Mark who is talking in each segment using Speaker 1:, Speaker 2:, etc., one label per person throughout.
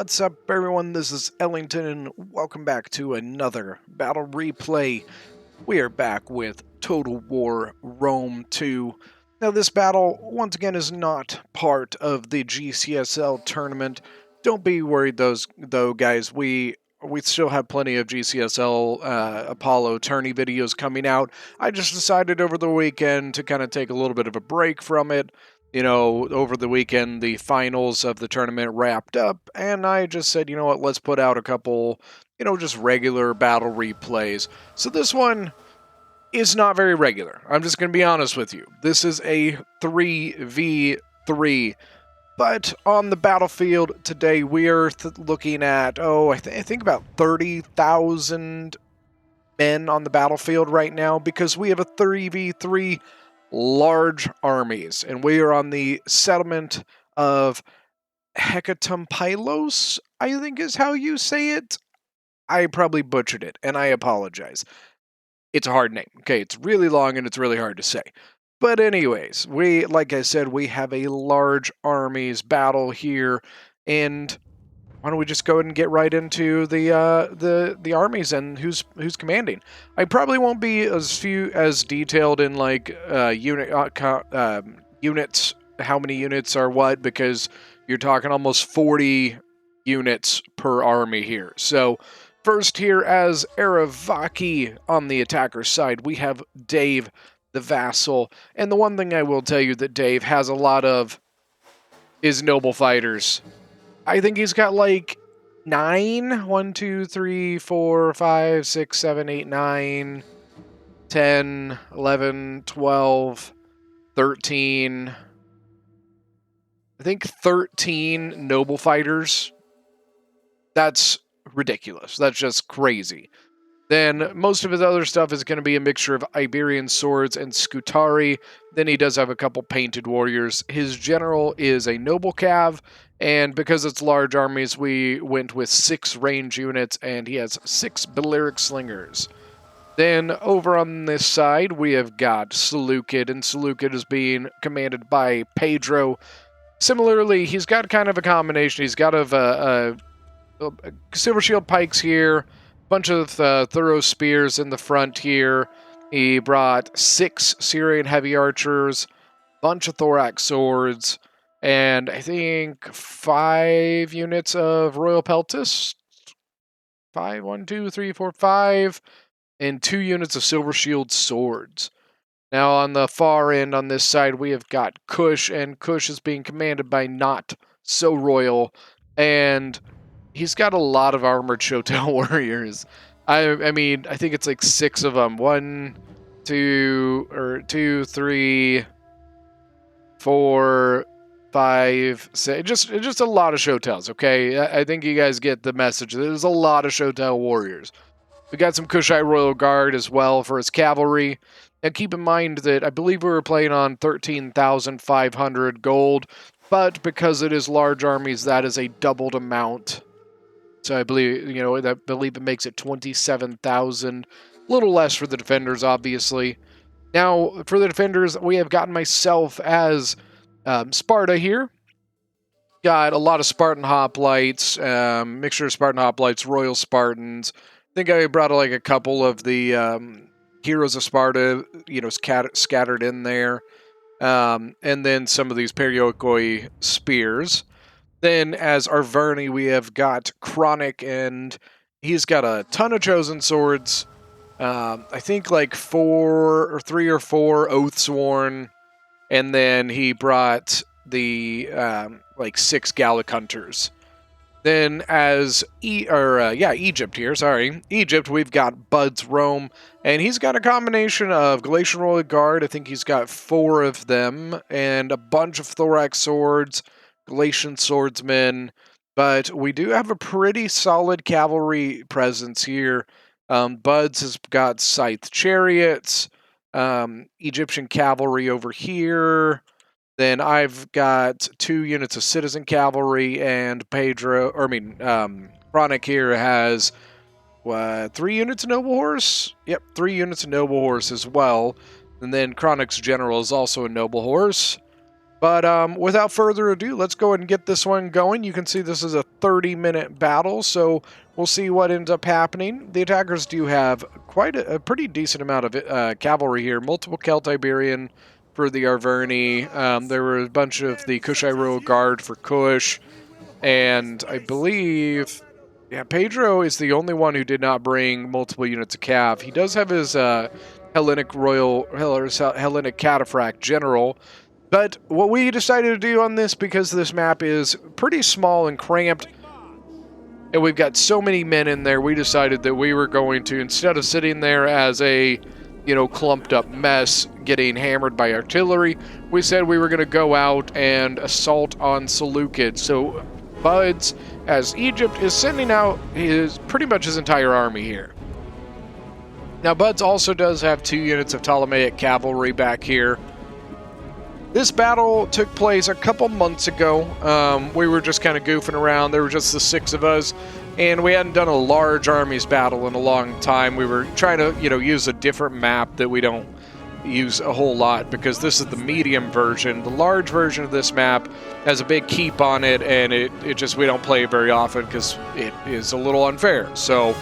Speaker 1: What's up, everyone? This is Ellington, and welcome back to another battle replay. We are back with Total War Rome 2. Now, this battle, once again, is not part of the GCSL tournament. Don't be worried, though, guys. We still have plenty of GCSL Apollo tourney videos coming out. I just decided over the weekend to kind of take a little bit of a break from it. You know, over the weekend, the finals of the tournament wrapped up, and I just said, you know what, let's put out a couple, just regular battle replays. So this one is not very regular. I'm just going to be honest with you. This is a 3v3. But on the battlefield today, we are looking at, I think about 30,000 men on the battlefield right now, because we have a 3v3 large armies, and we are on the settlement of Hecatompylos, I think is how you say it. I probably butchered it, and I apologize. It's a hard name. Okay, it's really long and it's really hard to say. But anyways, like I said, we have a large armies battle here, and why don't we just go ahead and get right into the armies and who's commanding? I probably won't be as detailed in like units, how many units are what, because you're talking almost 40 units per army here. So first here as Arverni on the attacker side, we have Dave the vassal, and the one thing I will tell you that Dave has a lot of is noble fighters. I think he's got like 9, 1, 2, 3, 4, 5, 6, 7, 8, 9, 10, 11, 12, 13. I think 13 noble fighters. That's ridiculous. That's just crazy. Then most of his other stuff is going to be a mixture of Iberian swords and Scutari. Then he does have a couple painted warriors. His general is a noble cav, and because it's large armies, we went with 6 range units, and he has 6 Balearic slingers. Then over on this side, we have got Seleucid, and Seleucid is being commanded by Pedro. Similarly, he's got kind of a combination. He's got silver shield pikes here, bunch of thorough spears in the front here. He brought 6 Syrian heavy archers, bunch of thorax swords, and I think 5 units of royal peltis. 5, 1, 2, 3, 4, 5, and 2 units of silver shield swords. Now on the far end on this side, we have got Cush, and Cush is being commanded by Not So Royal, and he's got a lot of armored showdown warriors. I mean, I think it's like 6 of them. 1, 2, 3, 4, 5, 6. Just a lot of showtowns, okay? I think you guys get the message. There's a lot of showdown warriors. We got some Kushite Royal Guard as well for his cavalry. And keep in mind that I believe we were playing on 13,500 gold, but because it is large armies, that is a doubled amount. So I believe, it makes it 27,000. A little less for the defenders, obviously. Now, for the defenders, we have gotten myself as Sparta here. Got a lot of Spartan hoplites, mixture of Spartan hoplites, Royal Spartans. I think I brought like a couple of the Heroes of Sparta, scattered in there. And then some of these Perioikoi spears. Then as Arverni, we have got Chronic, and he's got a ton of chosen swords. I think like 3 or 4 Oathsworn, and then he brought the 6 Gallic Hunters. Then as Egypt here, Egypt, we've got Bud's Rome, and he's got a combination of Galatian Royal Guard. I think he's got 4 of them, and a bunch of thorax swords, Galatian swordsmen, but we do have a pretty solid cavalry presence here. Bud's has got scythe chariots, Egyptian cavalry over here. Then I've got 2 units of citizen cavalry, and Chronic here has 3 units of noble horse? Yep, 3 units of noble horse as well. And then Chronic's general is also a noble horse. But without further ado, let's go ahead and get this one going. You can see this is a 30-minute battle, so we'll see what ends up happening. The attackers do have quite a pretty decent amount of cavalry here. Multiple Celt-Iberian for the Arverni. There were a bunch of the Cush Royal Guard for Cush. And I believe, yeah, Pedro is the only one who did not bring multiple units of cav. He does have his Hellenic Cataphract General. But what we decided to do on this, because this map is pretty small and cramped, and we've got so many men in there, we decided that we were going to, instead of sitting there as a, clumped up mess getting hammered by artillery, we said we were going to go out and assault on Seleucid. So Buds, as Egypt, is sending out pretty much his entire army here. Now Buds also does have 2 units of Ptolemaic cavalry back here. This battle took place a couple months ago. We were just kind of goofing around. There were just the 6 of us, and we hadn't done a large armies battle in a long time. We were trying to, use a different map that we don't use a whole lot, because this is the medium version. The large version of this map has a big keep on it, and we don't play it very often because it is a little unfair. So,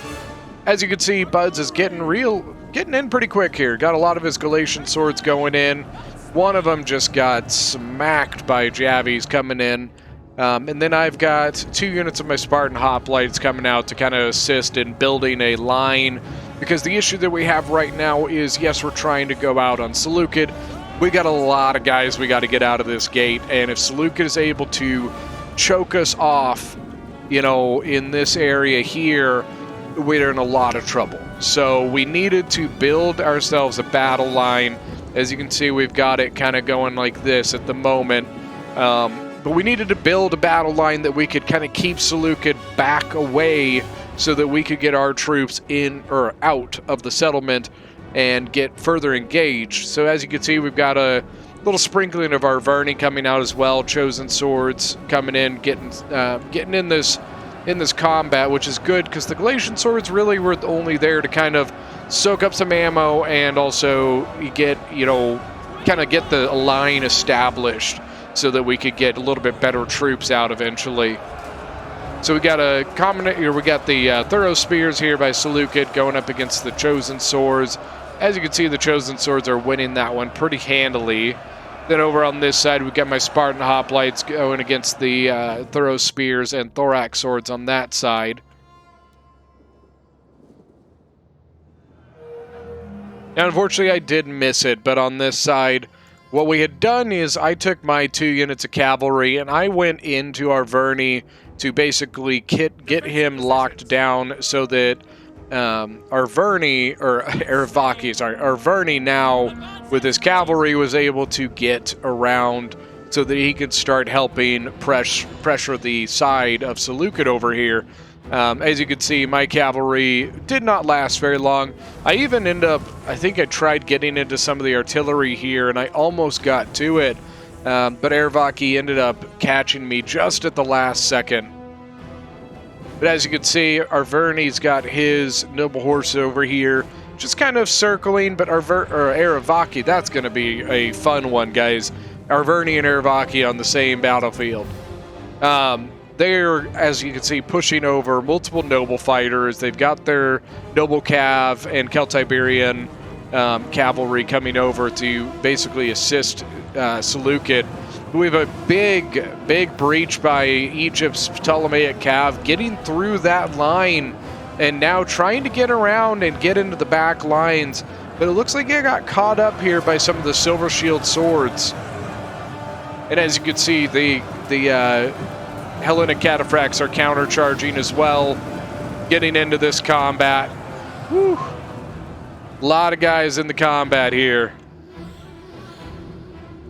Speaker 1: as you can see, Buds is getting in pretty quick here. Got a lot of his Galatian swords going in. One of them just got smacked by Javies coming in. And then I've got 2 units of my Spartan hoplites coming out to kind of assist in building a line. Because the issue that we have right now is, yes, we're trying to go out on Seleucid. We got a lot of guys we got to get out of this gate. And if Seleucid is able to choke us off, in this area here, we're in a lot of trouble. So we needed to build ourselves a battle line. As you can see, we've got it kind of going like this at the moment. But we needed to build a battle line that we could kind of keep Seleucid back away so that we could get our troops in or out of the settlement and get further engaged. So as you can see, we've got a little sprinkling of Arverni coming out as well. Chosen swords coming in, getting in this combat, which is good because the Galatian swords really were only there to kind of soak up some ammo and also get, kind of get the line established so that we could get a little bit better troops out eventually. So we got the Thorough Spears here by Seleucid going up against the Chosen Swords. As you can see, the Chosen Swords are winning that one pretty handily. Then over on this side, we've got my Spartan Hoplites going against the Thorough Spears and Thorax Swords on that side. Now, unfortunately, I did miss it, but on this side, what we had done is I took my 2 units of cavalry and I went into Arverni to basically get him locked down so that Arverni now with his cavalry was able to get around so that he could start helping pressure the side of Seleucid over here. As you can see, my cavalry did not last very long. I even I think I tried getting into some of the artillery here, and I almost got to it. But Arverni ended up catching me just at the last second. But as you can see, Arverni's got his noble horse over here, just kind of circling, but Arverni, that's going to be a fun one, guys. Arverni and Arverni on the same battlefield. They're, as you can see, pushing over multiple noble fighters. They've got their noble cav and Celt-Iberian cavalry coming over to basically assist Seleucid. We have a big breach by Egypt's Ptolemaic cav getting through that line and now trying to get around and get into the back lines. But it looks like they got caught up here by some of the Silver Shield swords. And as you can see, the Hellenic Cataphracts are countercharging as well, getting into this combat. Whew. A lot of guys in the combat here.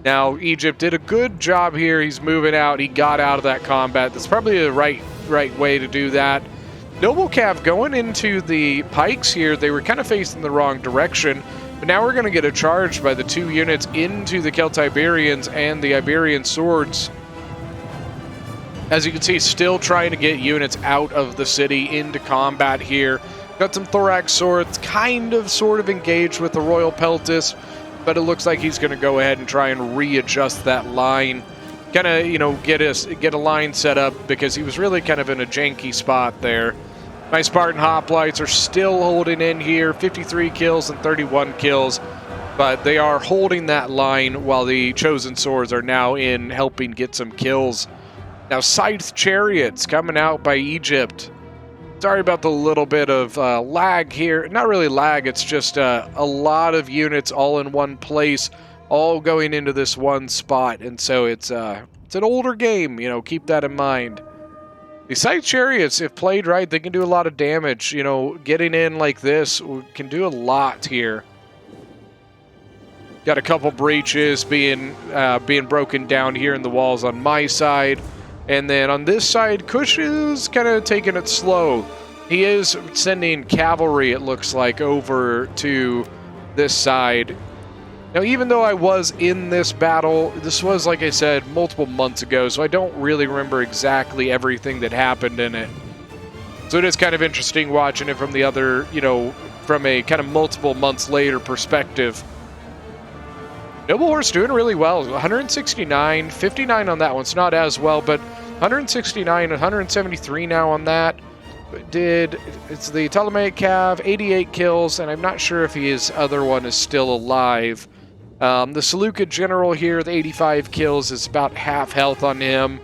Speaker 1: Now, Egypt did a good job here. He's moving out. He got out of that combat. That's probably the right way to do that. Noble Cav going into the pikes here. They were kind of facing the wrong direction. But now we're going to get a charge by the 2 units into the Celt-Iberians and the Iberian swords. As you can see, still trying to get units out of the city into combat here. Got some Thorax swords, sort of engaged with the Royal Peltis. but it looks like he's going to go ahead and try and readjust that line, kind of, you know, get a line set up, because he was really kind of in a janky spot there. My Spartan Hoplites are still holding in here, 53 kills and 31 kills, but they are holding that line while the Chosen Swords are now in helping get some kills. Now, Scythe Chariots coming out by Egypt. Sorry about the little bit of lag here. Not really lag, it's just a lot of units all in one place, all going into this one spot, and so it's an older game, you know, keep that in mind. The Scythe Chariots, if played right, they can do a lot of damage. You know, getting in like this can do a lot here. Got a couple breaches being broken down here in the walls on my side. And then on this side, Cush is kind of taking it slow. He is sending cavalry, it looks like, over to this side. Now, even though I was in this battle, this was, like I said, multiple months ago, so I don't really remember exactly everything that happened in it. So it is kind of interesting watching it from the other, you know, from a kind of multiple months later perspective. Noble Horse doing really well. 169, 59 on that one. It's not as well, but 169, 173 now on that. It's the Ptolemaic Cav, 88 kills, and I'm not sure if his other one is still alive. The Seleucid General here, the 85 kills, is about half health on him.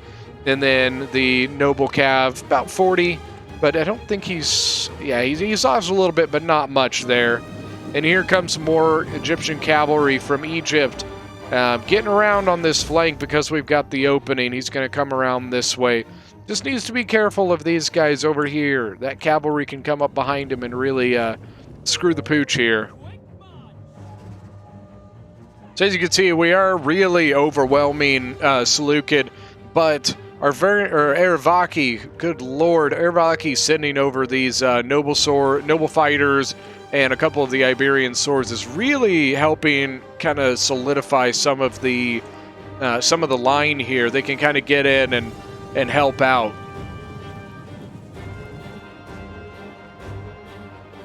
Speaker 1: And then the Noble Cav, about 40, but I don't think he's lost a little bit, but not much there. And here comes more Egyptian cavalry from Egypt, getting around on this flank because we've got the opening. He's going to come around this way. Just needs to be careful of these guys over here. That cavalry can come up behind him and really screw the pooch here. So as you can see, we are really overwhelming Seleucid, but Arverni, good lord, Arverni sending over these noble fighters and a couple of the Iberian swords is really helping kind of solidify some of the line here. They can kind of get in and help out.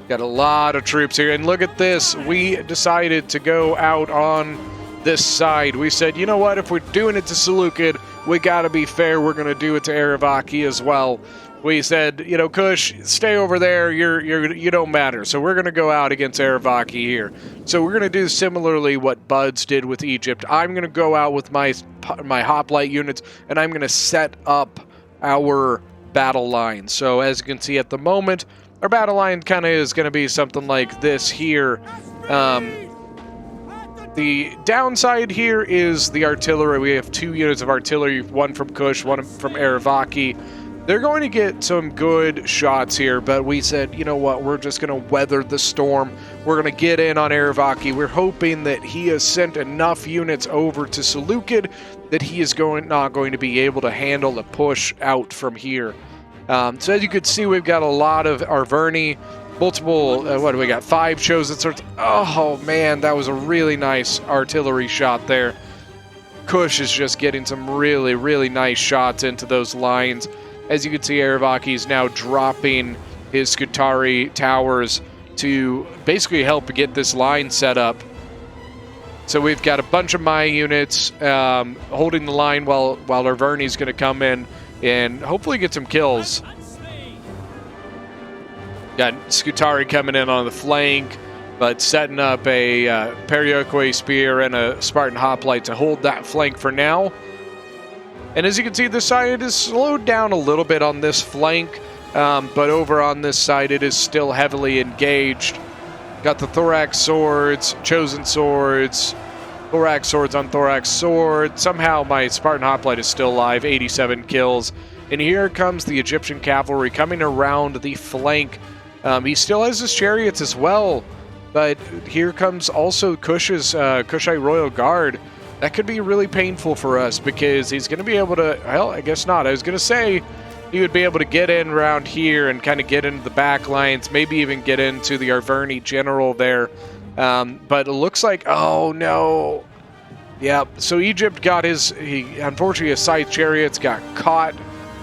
Speaker 1: Got a lot of troops here, and look at this. We decided to go out on this side. We said, you know what, if we're doing it to Seleucid, we got to be fair. We're going to do it to Arverni as well. We said, you know, Cush, stay over there. You don't matter. So we're going to go out against Arverni here. So we're going to do similarly what Buds did with Egypt. I'm going to go out with my hoplite units, and I'm going to set up our battle line. So as you can see at the moment, our battle line kind of is going to be something like this here. The downside here is the artillery. We have 2 units of artillery, one from Cush, one from Arverni. They're going to get some good shots here, but we said, you know what, we're just going to weather the storm. We're going to get in on Arverni. We're hoping that he has sent enough units over to Seleucid that he is not going to be able to handle the push out from here. So as you can see, we've got a lot of Arverni, multiple, what do we got, 5 chosen swords. Oh man, that was a really nice artillery shot there. Cush is just getting some really, really nice shots into those lines. As you can see, Arverni is now dropping his Scutari towers to basically help get this line set up. So we've got a bunch of my units holding the line while Arverni is going to come in and hopefully get some kills. Got Scutari coming in on the flank, but setting up a Perioque spear and a Spartan hoplite to hold that flank for now. And as you can see, this side is slowed down a little bit on this flank, but over on this side, it is still heavily engaged. Got the thorax swords, chosen swords, thorax swords on thorax sword. Somehow my Spartan hoplite is still alive, 87 kills. And here comes the Egyptian cavalry coming around the flank. He still has his chariots as well, but here comes also Cush's Cushite Royal Guard. That could be really painful for us because he's going to be able to, well, I guess not. I was going to say he would be able to get in around here and kind of get into the back lines, maybe even get into the Arverni general there. But it looks like, oh no. Yeah, so Egypt got unfortunately his Scythe chariots got caught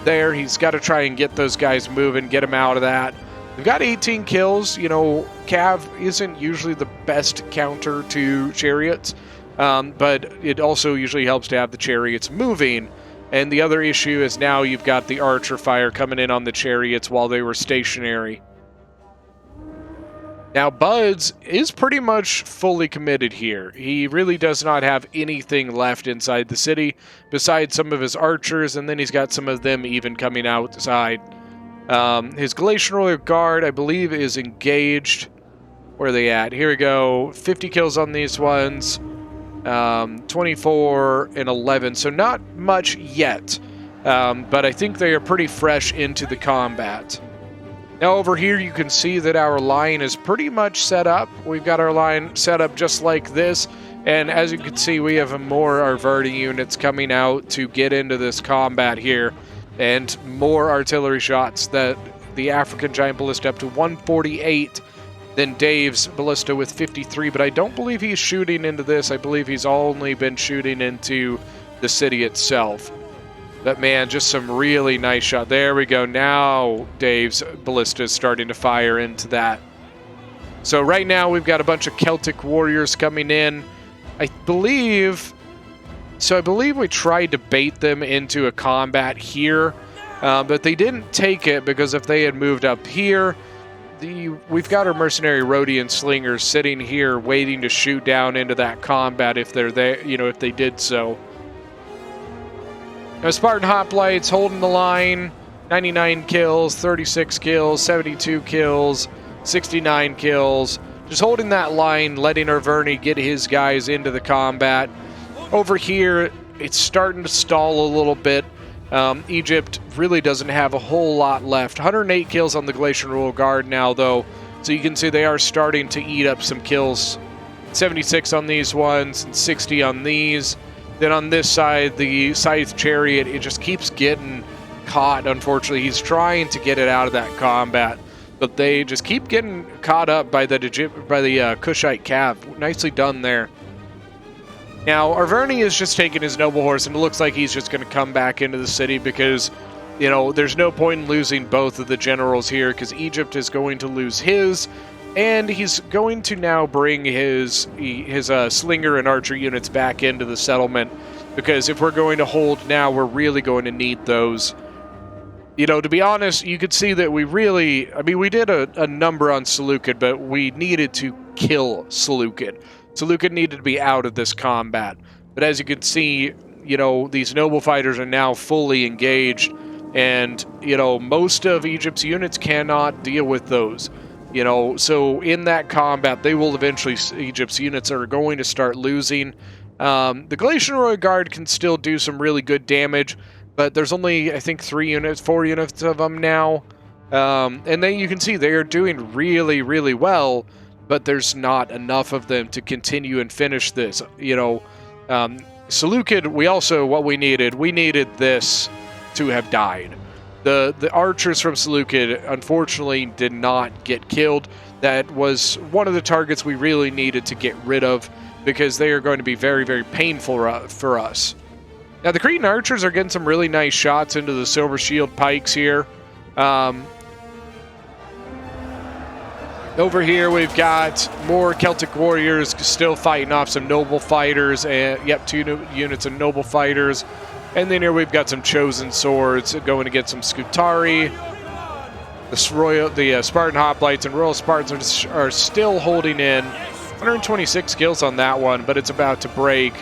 Speaker 1: there. He's got to try and get those guys moving, get them out of that. We've got 18 kills. You know, Cav isn't usually the best counter to chariots, but it also usually helps to have the chariots moving. And the other issue is now you've got the archer fire coming in on the chariots while they were stationary. Now, Buds is pretty much fully committed here. He really does not have anything left inside the city besides some of his archers, and then he's got some of them even coming outside. His Galatian Royal Guard, I believe, is engaged. Where are they at? Here we go. 50 kills on these ones. 24 and 11. So not much yet. But I think they are pretty fresh into the combat. Now over here you can see that our line is pretty much set up. We've got our line set up just like this. And as you can see, we have more Arverni units coming out to get into this combat here. And more artillery shots. That the African Giant Ballista up to 148. Then Dave's Ballista with 53. But I don't believe he's shooting into this. I believe he's only been shooting into the city itself. But man, just some really nice shot. There we go. Now Dave's Ballista is starting to fire into that. So right now we've got a bunch of Celtic warriors coming in. I believe we tried to bait them into a combat here, but they didn't take it because if they had moved up here, we've got our mercenary Rhodian slingers sitting here waiting to shoot down into that combat if they're there, you know, if they did so. Now Spartan Hoplites holding the line, 99 kills, 36 kills, 72 kills, 69 kills. Just holding that line, letting Arverni get his guys into the combat. Over here, it's starting to stall a little bit. Egypt really doesn't have a whole lot left. 108 kills on the Galatian Royal Guard now, though. So you can see they are starting to eat up some kills. 76 on these ones, and 60 on these. Then on this side, the Scythe Chariot, it just keeps getting caught, unfortunately. He's trying to get it out of that combat. But they just keep getting caught up by the Cushite Cav. Nicely done there. Now, Arverni is just taking his noble horse, and it looks like he's just going to come back into the city because, you know, there's no point in losing both of the generals here because Egypt is going to lose his, and he's going to now bring his slinger and archer units back into the settlement because if we're going to hold now, we're really going to need those. You know, to be honest, you could see that we really, I mean, we did a number on Seleucid, but we needed to kill Seleucid. Seleucid needed to be out of this combat. But as you can see, you know, these noble fighters are now fully engaged, and, you know, most of Egypt's units cannot deal with those. You know, so in that combat, they will eventually, Egypt's units are going to start losing. The Galatian Royal Guard can still do some really good damage, but there's only, I think, 4 units of them now. And then you can see they are doing really, really well, but there's not enough of them to continue and finish this. You know, Seleucid, what we needed this to have died. The archers from Seleucid, unfortunately, did not get killed. That was one of the targets we really needed to get rid of because they are going to be very, very painful for us. Now, the Cretan archers are getting some really nice shots into the Silver Shield pikes here. Over here, we've got more Celtic warriors still fighting off some noble fighters. And, yep, 2 units of noble fighters. And then here we've got some chosen swords going to get some Scutari. The Spartan Hoplites and Royal Spartans are still holding in. 126 kills on that one, but it's about to break.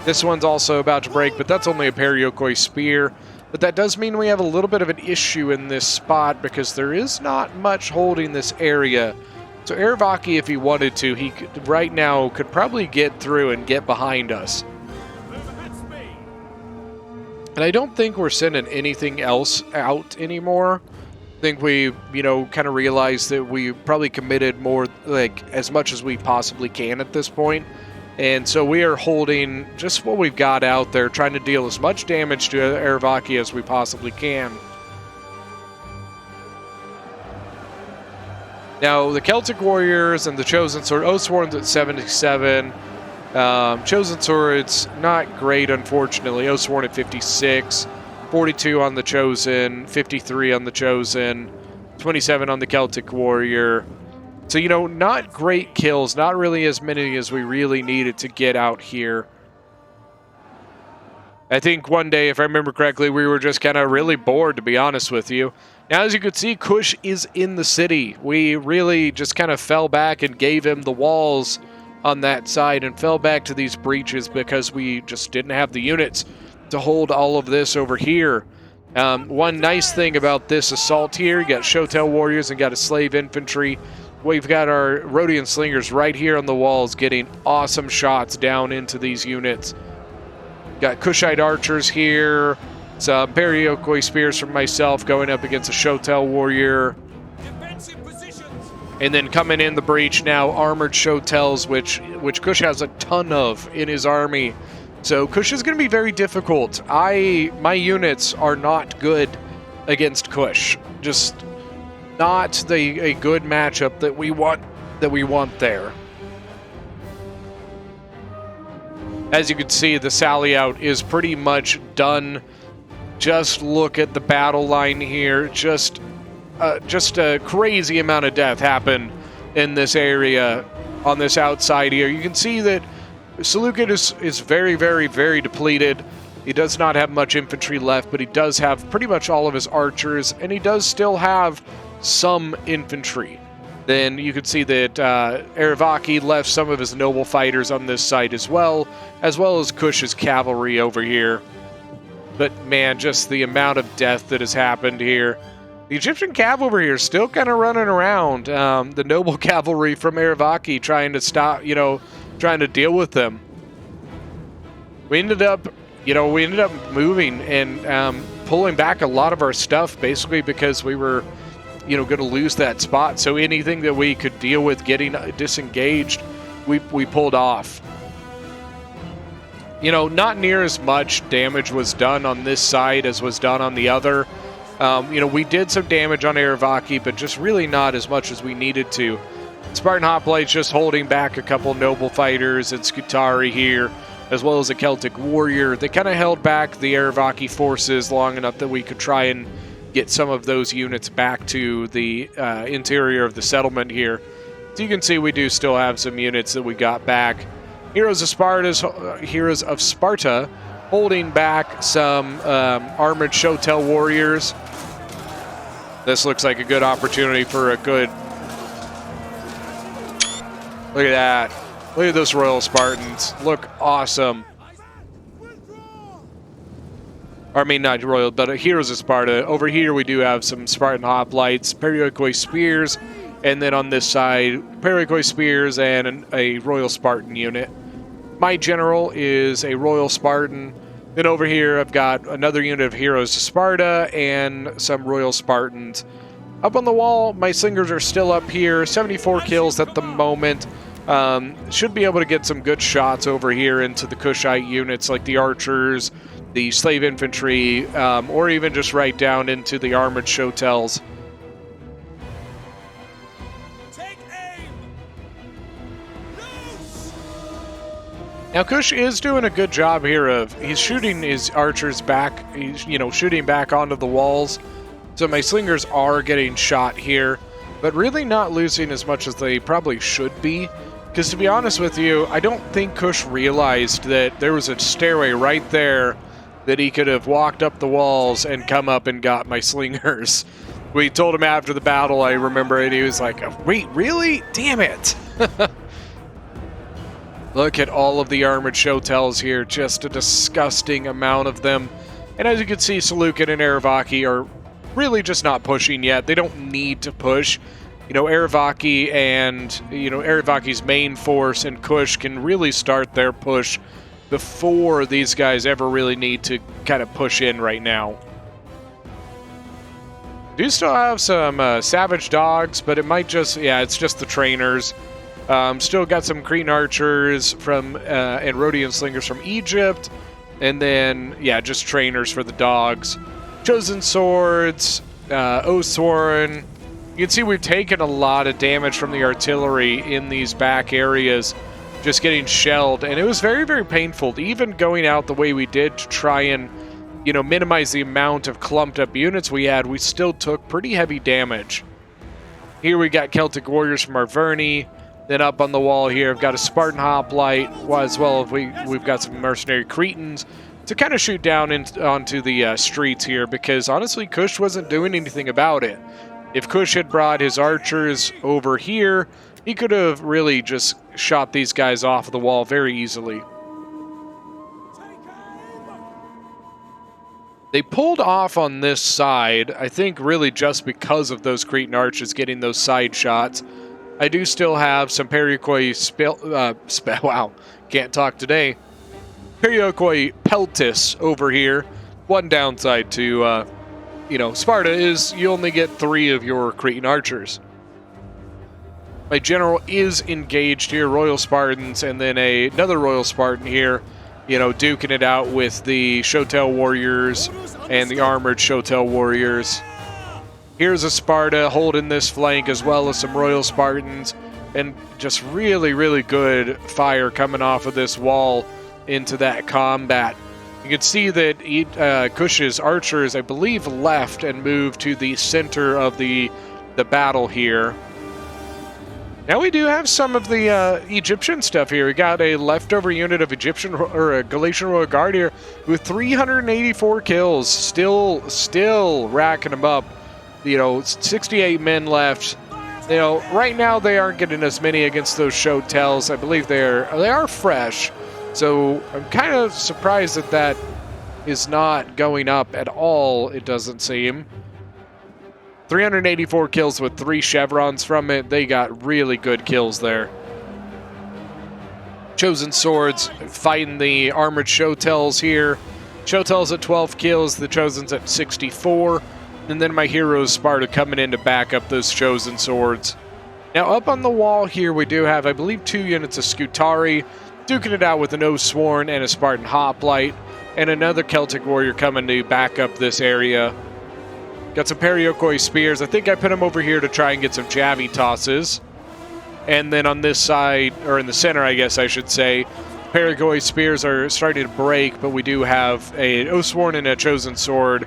Speaker 1: This one's also about to break, but that's only a Periokoi spear. But that does mean we have a little bit of an issue in this spot because there is not much holding this area. So Arverni, if he wanted to, he could, right now could probably get through and get behind us. And I don't think we're sending anything else out anymore. I think we, you know, kind of realized that we probably committed more, like, as much as we possibly can at this point. And so we are holding just what we've got out there, trying to deal as much damage to Arverni as we possibly can. Now, the Celtic Warriors and the Chosen Sword, Oathsworn's at 77. Chosen Sword's not great, unfortunately. Oathsworn at 56. 42 on the Chosen, 53 on the Chosen. 27 on the Celtic Warrior. So, you know, not great kills, not really as many as we really needed to get out here. I think one day, if I remember correctly, we were just kind of really bored, to be honest with you. Now, as you can see, Cush is in the city. We really just kind of fell back and gave him the walls on that side and fell back to these breaches because we just didn't have the units to hold all of this over here. One nice thing about this assault here, you got showdown warriors and got a slave infantry. We've got our Rhodian slingers right here on the walls getting awesome shots down into these units. Got Cushite archers here, some Periokoi spears from myself going up against a showdown warrior. And then coming in the breach now, armored showtels, which Cush has a ton of in his army. So Cush is going to be very difficult. My units are not good against Cush. Just not a good matchup that we want there. As you can see, the sally out is pretty much done. Just look at the battle line here. Just a crazy amount of death happened in this area on this outside here. You can see that Seleucid is very, very, very depleted. He does not have much infantry left, but he does have pretty much all of his archers, and he does still have some infantry. Then you can see that Arverni left some of his noble fighters on this side as well as Cush's cavalry over here. But man, just the amount of death that has happened here. The Egyptian cav over here is still kind of running around. The noble cavalry from Arverni trying to stop, trying to deal with them. We ended up moving and pulling back a lot of our stuff, basically because we were, going to lose that spot. So anything that we could deal with getting disengaged, we pulled off. Not near as much damage was done on this side as was done on the other. We did some damage on Arverni, but just really not as much as we needed to. Spartan Hoplites just holding back a couple noble fighters and Scutari here, as well as a Celtic warrior. They kind of held back the Arverni forces long enough that we could try and get some of those units back to the interior of the settlement here. So you can see we do still have some units that we got back. Heroes of Sparta holding back some armored showtel warriors. This looks like a good opportunity for a good... Look at that. Look at those Royal Spartans. Look awesome. I mean, not Royal, but Heroes of Sparta. Over here we do have some Spartan Hoplites, Periokoi spears, and then on this side, Periokoi spears and a Royal Spartan unit. My general is a Royal Spartan. Then over here I've got another unit of Heroes of Sparta and some Royal Spartans. Up on the wall, my slingers are still up here. 74 kills at the moment. Should be able to get some good shots over here into the Cushite units like the archers, the slave infantry, or even just right down into the armored showtels. Now, Cush is doing a good job here he's shooting his archers back, he's, shooting back onto the walls. So my slingers are getting shot here, but really not losing as much as they probably should be. Because to be honest with you, I don't think Cush realized that there was a stairway right there that he could have walked up the walls and come up and got my slingers. We told him after the battle, I remember, and he was like, wait, really? Damn it. Look at all of the armored showtels here, just a disgusting amount of them. And as you can see, Seleucid and Arverni are really just not pushing yet. They don't need to push. Arverni and, Arverni's main force and Cush can really start their push before these guys ever really need to kind of push in right now. Do still have some savage dogs, but it might just, it's just the trainers. Still got some Cretan archers from and Rhodian slingers from Egypt, and then just trainers for the dogs. Chosen swords, Oathsworn. You can see we've taken a lot of damage from the artillery in these back areas, just getting shelled, and it was very, very painful. Even going out the way we did to try and minimize the amount of clumped up units we had, we still took pretty heavy damage. Here we got Celtic warriors from Arverni. Then up on the wall here, I've got a Spartan hoplite, as well as we've got some mercenary Cretans to kind of shoot down onto the streets here, because honestly, Cush wasn't doing anything about it. If Cush had brought his archers over here, he could have really just shot these guys off the wall very easily. They pulled off on this side, I think really just because of those Cretan archers getting those side shots. I do still have some Periokoi wow, can't talk today. Periokoi Peltis over here. One downside to, Sparta is you only get 3 of your Cretan archers. My general is engaged here, Royal Spartans, and then another Royal Spartan here, duking it out with the Shotel warriors and the armored Shotel warriors. Here's a Sparta holding this flank as well as some Royal Spartans, and just really, really good fire coming off of this wall into that combat. You can see that Cush's archers, I believe, left and moved to the center of the battle here. Now we do have some of the Egyptian stuff here. We got a leftover unit of Egyptian or a Galatian Royal Guard here with 384 kills, still racking them up. 68 men left. Right now they aren't getting as many against those Shotels. I believe they are fresh. So I'm kind of surprised that is not going up at all, it doesn't seem. 384 kills with 3 chevrons from it. They got really good kills there. Chosen Swords fighting the armored Shotels here. Shotels at 12 kills, the Chosen's at 64. And then my heroes Sparta coming in to back up those Chosen Swords. Now up on the wall here we do have, I believe, 2 units of Scutari, duking it out with an Oathsworn and a Spartan Hoplite, and another Celtic warrior coming to back up this area. Got some Periokoi Spears. I think I put them over here to try and get some Javi tosses. And then on this side, or in the center I guess I should say, Periokoi Spears are starting to break, but we do have an Oathsworn and a Chosen Sword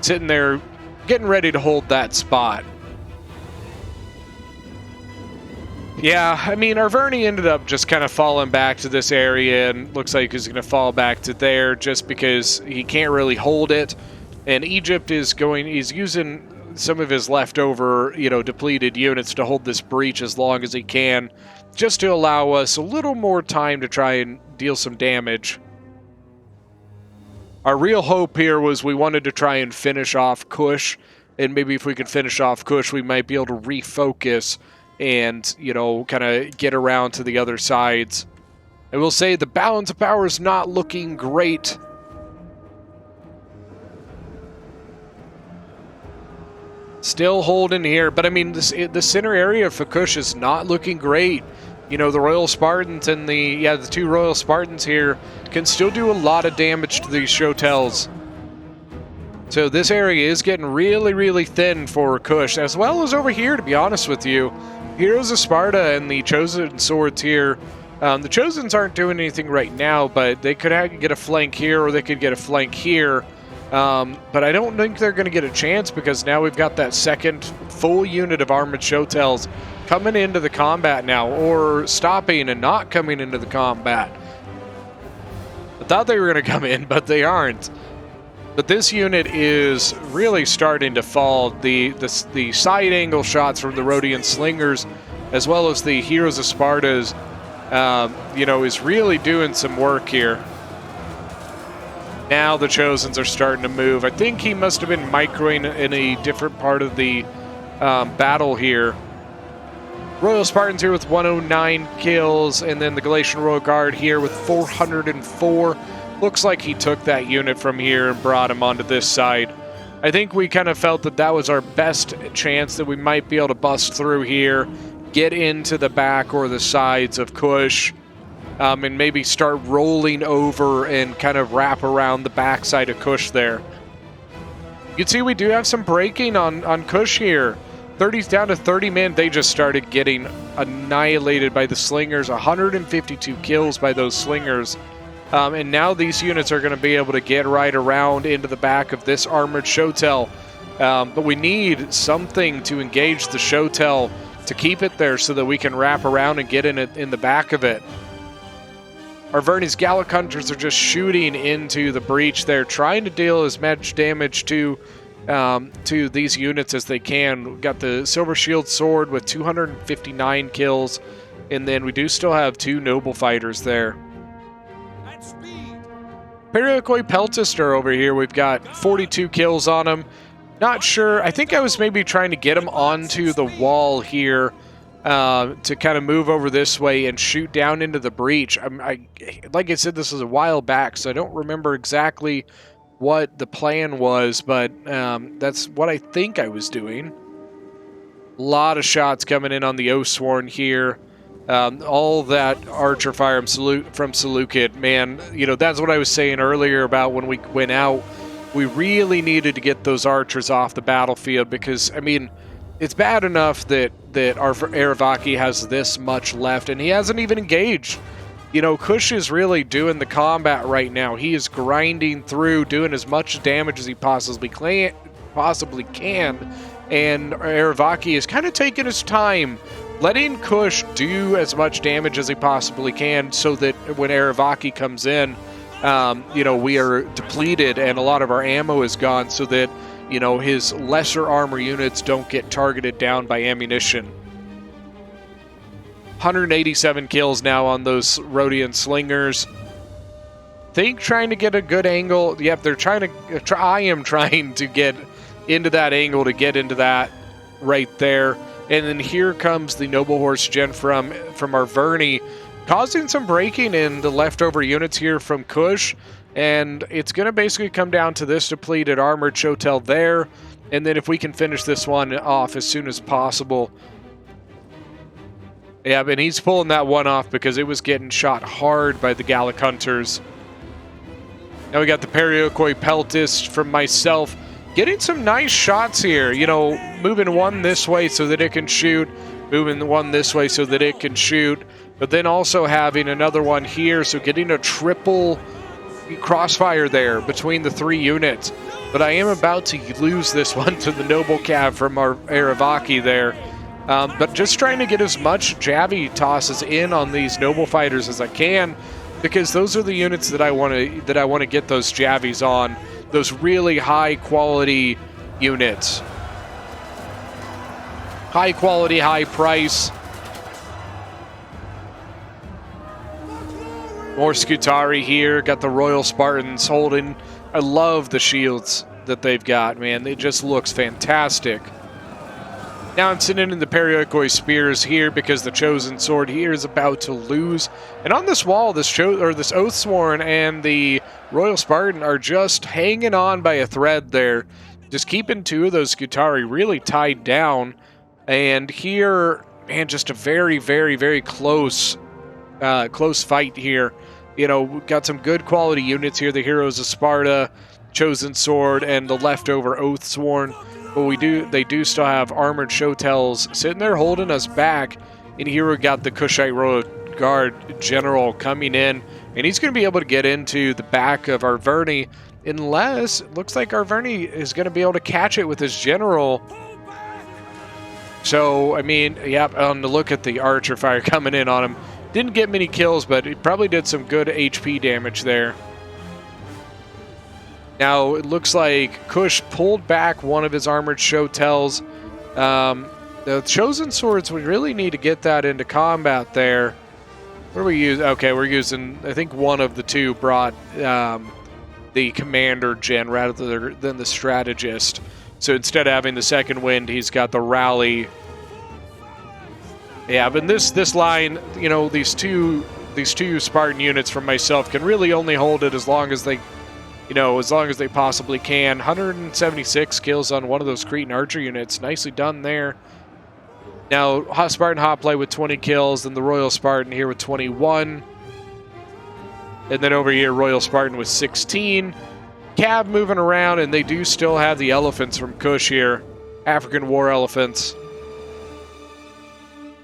Speaker 1: sitting there getting ready to hold that spot. Yeah, I mean, Arverni ended up just kind of falling back to this area, and looks like he's going to fall back to there just because he can't really hold it. And Egypt he's using some of his leftover, depleted units to hold this breach as long as he can, just to allow us a little more time to try and deal some damage. Our real hope here was we wanted to try and finish off Cush, and maybe if we could finish off Cush, we might be able to refocus and, kind of get around to the other sides. I will say the balance of power is not looking great. Still holding here, but I mean, the center area for Cush is not looking great. The Royal Spartans and the 2 Royal Spartans here can still do a lot of damage to these Shotels. So this area is getting really, really thin for Cush, as well as over here, to be honest with you. Heroes of Sparta and the Chosen Swords here. The Chosens aren't doing anything right now, but they could get a flank here, or they could get a flank here. But I don't think they're going to get a chance, because now we've got that second full unit of armored Shotels coming into the combat now, or stopping and not coming into the combat. I thought they were going to come in, but they aren't. But this unit is really starting to fall. The side angle shots from the Rhodian Slingers, as well as the Heroes of Sparta's, is really doing some work here. Now the Chosens are starting to move. I think he must have been microing in a different part of the battle here. Royal Spartans here with 109 kills, and then the Galatian Royal Guard here with 404. Looks like he took that unit from here and brought him onto this side. I think we kind of felt that was our best chance that we might be able to bust through here, get into the back or the sides of Cush, and maybe start rolling over and kind of wrap around the backside of Cush there. You can see we do have some breaking on Cush here. 30's down to 30 men. They just started getting annihilated by the Slingers. 152 kills by those Slingers. And now these units are going to be able to get right around into the back of this armored showtell. But we need something to engage the showtell to keep it there so that we can wrap around and get in the back of it. Arverni's Gallic Hunters are just shooting into the breach there, trying to deal as much damage to these units as they can. We've got the Silver Shield Sword with 259 kills, and then we do still have 2 Noble Fighters there. Periokoi Peltister over here, we've got 42 kills on him. Not sure, I think I was maybe trying to get him onto the wall here to kind of move over this way and shoot down into the breach. Like I said, this was a while back, so I don't remember exactly what the plan was, but that's what I think I was doing. A lot of shots coming in on the Oathsworn here. All that archer fire from Seleucid, man, you know, that's what I was saying earlier about when we went out. We really needed to get those archers off the battlefield because, I mean, it's bad enough that our Arverni has this much left, and he hasn't even engaged. You know, Cush is really doing the combat right now. He is grinding through, doing as much damage as he possibly can, and Arverni is kind of taking his time, letting Cush do as much damage as he possibly can so that when Arverni comes in, you know, we are depleted and a lot of our ammo is gone so that, you know, his lesser armor units don't get targeted down by ammunition. 187 kills now on those Rhodian Slingers. Think trying to get a good angle. Yep, they're trying to... I am trying to get into that angle to get into that right there. And then here comes the Noble Horse Gen from Arverni, causing some breaking in the leftover units here from Cush. And it's going to basically come down to this depleted armored showtell there. And then if we can finish this one off as soon as possible. Yeah, and he's pulling that one off because it was getting shot hard by the Gallic Hunters. Now we got the Periokoi Peltist from myself. Getting some nice shots here. You know, moving one this way so that it can shoot. Moving one this way so that it can shoot. But then also having another one here. So getting a triple crossfire there between the 3 units. But I am about to lose this one to the Noble Cav from our Arverni there. But just trying to get as much Javi tosses in on these Noble Fighters as I can, because those are the units that I want to get those Javis on, those really high quality units. High quality, high price. More Scutari here. Got the Royal Spartans holding. I love the shields that they've got, man. It just looks fantastic. Now I'm sitting in the Periokoi Spears here because the Chosen Sword here is about to lose. And on this wall, this Oathsworn and the Royal Spartan are just hanging on by a thread there. Just keeping 2 of those Scutari really tied down. And here, man, just a very, very, very close fight here. You know, we've got some good quality units here. The Heroes of Sparta, Chosen Sword, and the leftover Oathsworn. But they do still have armored showtells sitting there holding us back. And here we got the Cushite Royal Guard General coming in. And he's going to be able to get into the back of Arverni. Unless, it looks like Arverni is going to be able to catch it with his General. So, I mean, yep, on the look at the archer fire coming in on him. Didn't get many kills, but he probably did some good HP damage there. Now, it looks like Cush pulled back one of his armored showtells. The Chosen Swords, we really need to get that into combat there. What are we using? Okay, we're using, I think one of the 2 brought the Commander Gen rather than the Strategist. So instead of having the Second Wind, he's got the Rally. Yeah, but this line, you know, these two Spartan units from myself can really only hold it as long as they possibly can. 176 kills on one of those Cretan archer units. Nicely done there. Now, Spartan Hoplite with 20 kills, and the Royal Spartan here with 21. And then over here, Royal Spartan with 16. Cav moving around, and they do still have the elephants from Cush here. African war elephants.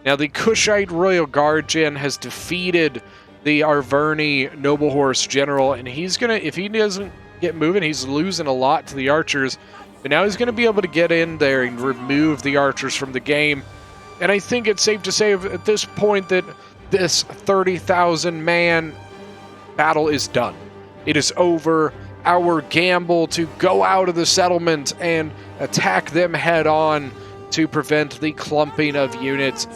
Speaker 1: Now, the Cushite Royal Guard Gen has defeated the Arverni Noble Horse General, and he's gonna, if he doesn't get moving, he's losing a lot to the archers. But now he's gonna be able to get in there and remove the archers from the game. And I think it's safe to say at this point that this 30,000 man battle is done. It is over. Our gamble to go out of the settlement and attack them head on to prevent the clumping of units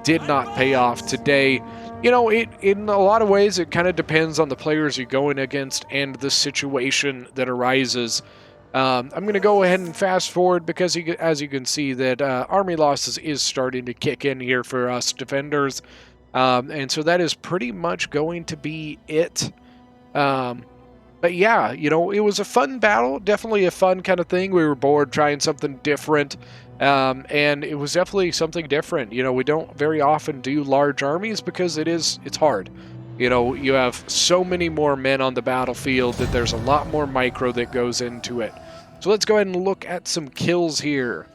Speaker 1: did not pay off today. You know, in a lot of ways, it kind of depends on the players you're going against and the situation that arises. I'm going to go ahead and fast forward because, as you can see, that army losses is starting to kick in here for us defenders. And so that is pretty much going to be it. But yeah, you know, it was a fun battle, definitely a fun kind of thing. We were bored trying something different, and it was definitely something different. You know, we don't very often do large armies because it's hard. You know, you have so many more men on the battlefield that there's a lot more micro that goes into it. So let's go ahead and look at some kills here.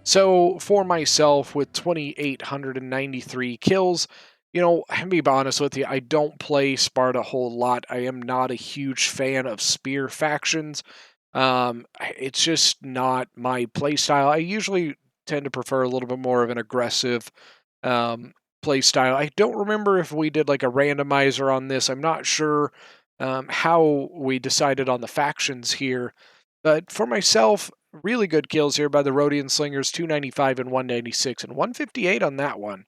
Speaker 1: So for myself, with 2,893 kills, you know, I'm be honest with you, I don't play Sparta a whole lot. I am not a huge fan of spear factions. It's just not my play style. I usually tend to prefer a little bit more of an aggressive play style. I don't remember if we did like a randomizer on this. I'm not sure how we decided on the factions here. But for myself, really good kills here by the Rhodian Slingers, 295 and 196 and 158 on that one.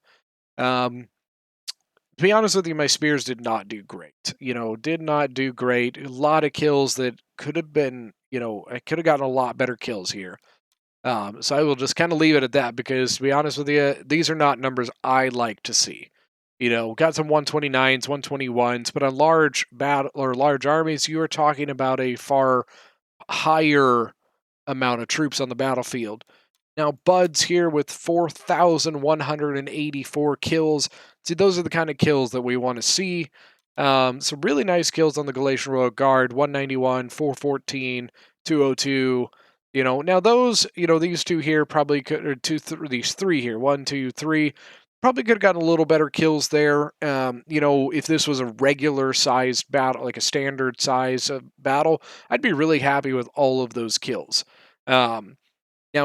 Speaker 1: To be honest with you, my spears did not do great. You know, did not do great. A lot of kills that could have been, you know, I could have gotten a lot better kills here. So I will just kind of leave it at that because, to be honest with you, these are not numbers I like to see. You know, got some 129s, 121s, but on large battle or large armies, you are talking about a far higher amount of troops on the battlefield. Now, Bud's here with 4,184 kills. See, those are the kind of kills that we want to see. Some really nice kills on the Galatian Royal Guard, 191, 414, 202. You know, now those, you know, these two here probably could, or these three here, 1, 2, 3, probably could have gotten a little better kills there. You know, if this was a regular sized battle, like a standard size of battle, I'd be really happy with all of those kills. Now,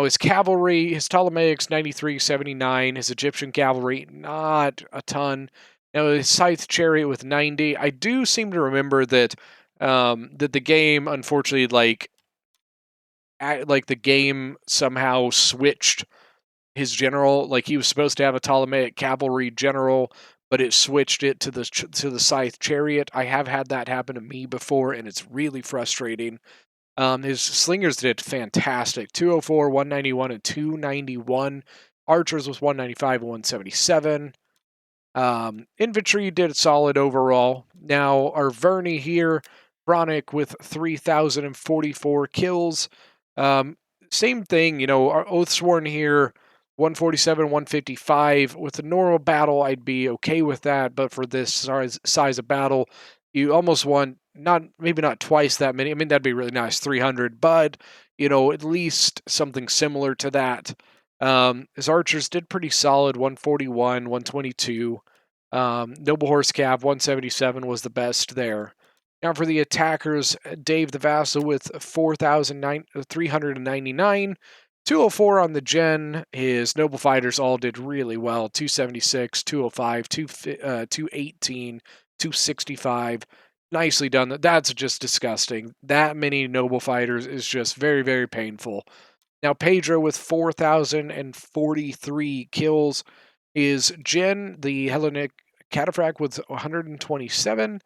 Speaker 1: his cavalry, his Ptolemaics, 93, 79. His Egyptian cavalry, not a ton. Now, his Scythe Chariot with 90. I do seem to remember that that the game, unfortunately, like the game somehow switched his general. Like, he was supposed to have a Ptolemaic cavalry general, but it switched it to the Scythe Chariot. I have had that happen to me before, and it's really frustrating. His slingers did fantastic. 204, 191, and 291. Archers was 195 and 177. Infantry did solid overall. Now, Arverni here, Bronick with 3,044 kills. Same thing, you know, our Oathsworn here, 147, 155. With a normal battle, I'd be okay with that, but for this size of battle, you almost want maybe not twice that many. I mean, that'd be really nice, 300, but, you know, at least something similar to that. His archers did pretty solid, 141, 122. Noble Horse Cav, 177 was the best there. Now for the attackers, Dave the Vassal with 4,399. 204 on the gen. His noble fighters all did really well. 276, 205, 218, 265. Nicely done. That's just disgusting. That many noble fighters is just very, very painful. Now, Pedro with 4,043 kills. Is Jen, the Hellenic Cataphract, with 127.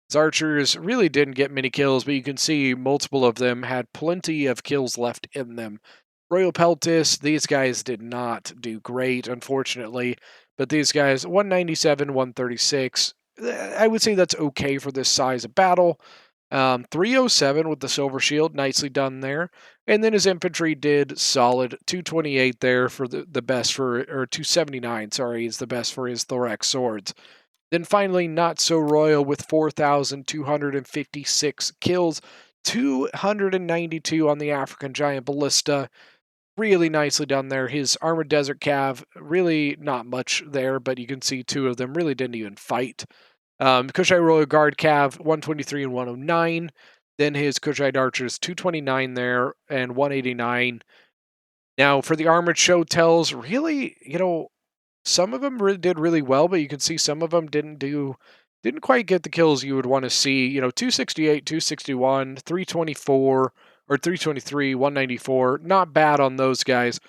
Speaker 1: His archers really didn't get many kills, but you can see multiple of them had plenty of kills left in them. Royal Peltis, these guys did not do great, unfortunately. But these guys, 197, 136. I would say that's okay for this size of battle. 307 with the Silver Shield, nicely done there. And then his infantry did solid, 228 there for the best for, or 279, sorry, is the best for his thorax swords. Then finally, Not So Royal with 4,256 kills, 292 on the African Giant Ballista. Really nicely done there. His Armored Desert Cav, really not much there, but you can see two of them really didn't even fight. Kushite Royal Guard Cav, 123 and 109. Then his Kushite Archers, 229 there and 189. Now, for the Armored Show Tells, really, some of them did really well, but you can see some of them didn't quite get the kills you would want to see. 268, 261, 324, or 323, 194. Not bad on those guys.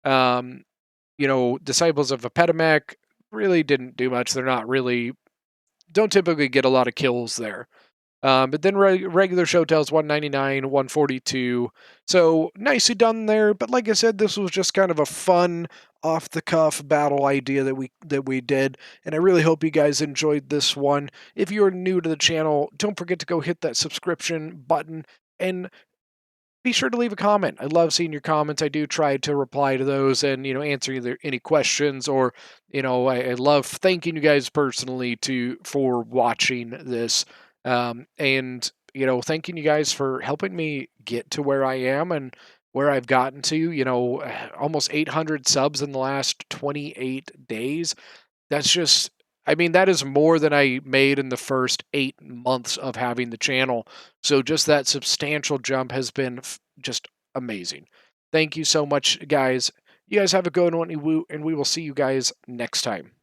Speaker 1: Um, Disciples of Epidemic really didn't do much. They're not really, don't typically get a lot of kills there. But then regular show tells 199, 142. So nicely done there. But like I said, this was just kind of a fun, off the cuff battle idea that we did, and I really hope you guys enjoyed this one. If you're new to the channel, don't forget to go hit that subscription button and be sure to leave a comment. I love seeing your comments. I do try to reply to those and answer either any questions or I love thanking you guys personally for watching this and thanking you guys for helping me get to where I am and where I've gotten to. Almost 800 subs in the last 28 days. That's just, I mean, that is more than I made in the first 8 months of having the channel. So just that substantial jump has been just amazing. Thank you so much, guys. You guys have a good one, and we will see you guys next time.